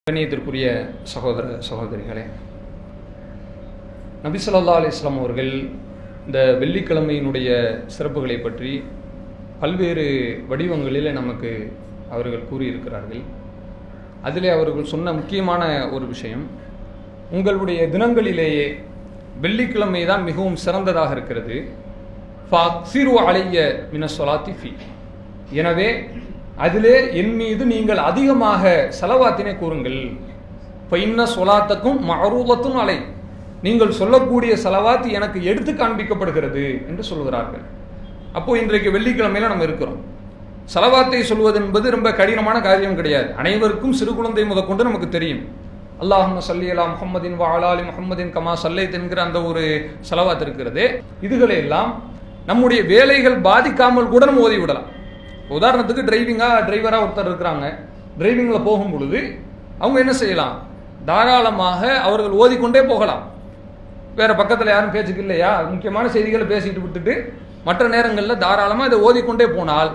கண்ணியத்திற்குரிய சகோதர சகோதரிகளே, நபி ஸல்லல்லாஹு அலைஹி வஸல்லம் அவர்கள் இந்த வெள்ளிக்கிழமையினுடைய சிறப்புகளை பற்றி பல்வேறு வடிவங்களில் நமக்கு அவர்கள் கூறியிருக்கிறார்கள். அதிலே அவர்கள் சொன்ன முக்கியமான ஒரு விஷயம், உங்களுடைய தினங்களிலேயே வெள்ளிக்கிழமை தான் மிகவும் சிறந்ததாக இருக்கிறது. ஃபஅக்ஸிரு அலைய மினஸ் ஸலாத்தி ஃபீ, எனவே அதிலே என் மீது நீங்கள் அதிகமாக ஸலவாத்தினை கூறுங்கள். ஃபஇன்ன ஸலாத்தக்கும் மஅரூதத்துன் அலை, நீங்கள் சொல்லக்கூடிய ஸலவாத் எனக்கு எடுத்து காண்பிக்கப்படுகிறது என்று சொல்கிறார்கள். அப்போ இன்றைக்கு வெள்ளிக்கிழமையில நம்ம இருக்கிறோம். ஸலவாத்தை சொல்வது என்பது ரொம்ப கடினமான காரியம் கிடையாது. அனைவருக்கும் சிறு குழந்தை முதற்கொண்டு நமக்கு தெரியும். அல்லாஹும்ம ஸல்லி அலா முஹம்மதின் வ அலா ஆலி முஹம்மதின் கமா ஸல்லைத் என்கிற அந்த ஒரு ஸலவாத் இருக்கிறது. இதுகளை எல்லாம் நம்முடைய வேலைகள் பாதிக்காமல் கூட நம்ம ஓதி விடலாம். உதாரணத்துக்கு டிரைவராக ஒருத்தர் இருக்கிறாங்க. டிரைவிங்கில் போகும் பொழுது அவங்க என்ன செய்யலாம், தாராளமாக அவர்கள் ஓதிக்கொண்டே போகலாம். வேற பக்கத்தில் யாரும் பேச்சுக்கு இல்லையா, முக்கியமான செய்திகளை பேசிட்டு விட்டுட்டு மற்ற நேரங்களில் தாராளமாக இதை ஓதிக்கொண்டே போனால்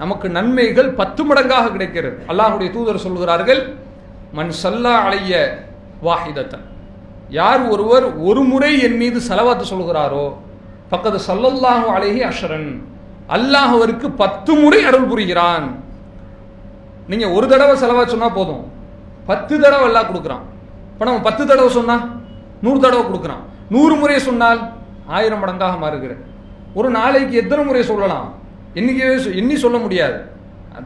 நமக்கு நன்மைகள் 10 மடங்காக கிடைக்கிறது. அல்லாஹ்வுடைய தூதர் சொல்கிறார்கள், மன் ஸல்லா அலைய வாஹிதத்தன், யார் ஒருவர் ஒரு முறை என் மீது ஸலவாத் சொல்கிறாரோ ஃபக்கத் ஸல்லல்லாஹு அலைஹி அஷ்ரன், அல்லாஹ் அவருக்கு 10 முறை அருள் புரிகிறான். நீங்க ஒரு தடவை ஸலவாத் சொன்னா போதும், 10 தடவை அல்லாஹ் கொடுக்குறான். இப்போ நம்ம 10 தடவை சொன்னா 100 தடவை கொடுக்குறான். 100 முறை சொன்னால் 1000 மடங்காக மாறுகிறது. ஒரு நாளைக்கு எத்தனை முறை சொல்லலாம், எண்ணி சொல்ல முடியாது.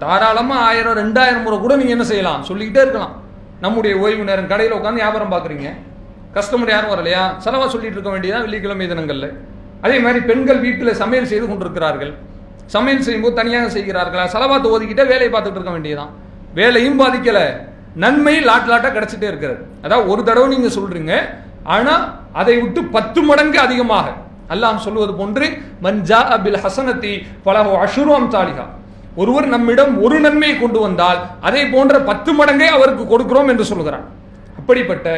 தாராளமாக 1000 2000 முறை கூட நீங்க என்ன செய்யலாம், சொல்லிக்கிட்டே இருக்கலாம். நம்முடைய ஓய்வு நேரம், கடையில் உட்காந்து வியாபாரம் பார்க்குறீங்க, கஸ்டமர் யாரும் வரலையா, ஸலவாத் சொல்லிட்டு இருக்க வேண்டியதான் வெள்ளிக்கிழமை தினங்கள்ல. அதே மாதிரி பெண்கள் வீட்டில் சமையல் செய்து கொண்டிருக்கிறார்கள், சமையல் செய்யும்போது தனியாக செய்கிறார்களா, ஸலவாத் ஓதிக்கிட்டே வேலையை பார்த்துட்டு இருக்க வேண்டியதான். வேலையும் பாதிக்கல, நன்மை லாட்டா கிடைச்சிட்டே இருக்கிறது. அதாவது ஒரு தடவை நீங்க சொல்றீங்க, ஆனா அதை விட்டு 10 மடங்கு அதிகமாக அல்லாஹ் சொல்வது போன்று மன் ஜாஅ பில் ஹஸனத்தி ஃபலஹு அஷ்ரு அம்சாலிஹா, ஒருவர் நம்மிடம் ஒரு நன்மையை கொண்டு வந்தால் அதை போன்ற 10 மடங்கை அவருக்கு கொடுக்கிறோம் என்று சொல்கிறார். அப்படிப்பட்ட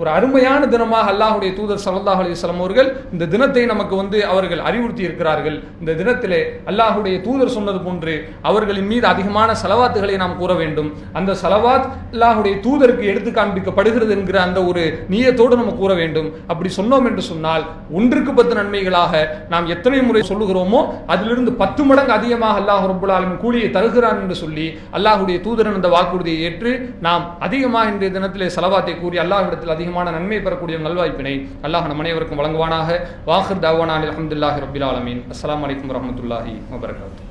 ஒரு அருமையான தினமாக அல்லாஹ்வுடைய தூதர் ஸல்லல்லாஹு அலைஹி வஸல்லம் அவர்கள் இந்த தினத்தை நமக்கு அவர்கள் அறிவுறுத்தி இருக்கிறார்கள். இந்த தினத்திலே அல்லாஹ்வுடைய தூதர் சொன்னது போன்று அவர்களின் மீது அதிகமான ஸலவாத்துகளை நாம் கூற வேண்டும். அந்த ஸலவாத் அல்லாஹ்வுடைய தூதருக்கு எடுத்து காண்பிக்கப்படுகிறது என்கிற அந்த ஒரு நியத்தோடு நம்ம கூற வேண்டும். அப்படி சொன்னோம் என்று சொன்னால் 1க்கு 10 நன்மைகளாக நாம் எத்தனை முறை சொல்லுகிறோமோ அதிலிருந்து 10 மடங்கு அதிகமாக அல்லாஹ் ரப்பல் ஆலமீன் கூலியை தருகிறான் என்று சொல்லி அல்லாஹ்வுடைய தூதரின் அந்த வாக்குறுதியை ஏற்று நாம் அதிகமாக இன்றைய தினத்திலே ஸலவாத்தை கூறி அல்லாஹ்விடத்தில் அதிகமான நன்மை பெறக்கூடிய நல்வாய்ப்பினை அல்லாஹ் நம் அனைவருக்கும் வழங்குவானாக. வாஹிர் தஅவானா அல்ஹம்துலில்லாஹி ரப்பில் ஆலமீன். அஸ்ஸலாமு அலைக்கும் வரஹ்மத்துல்லாஹி வபரகாத்துஹு.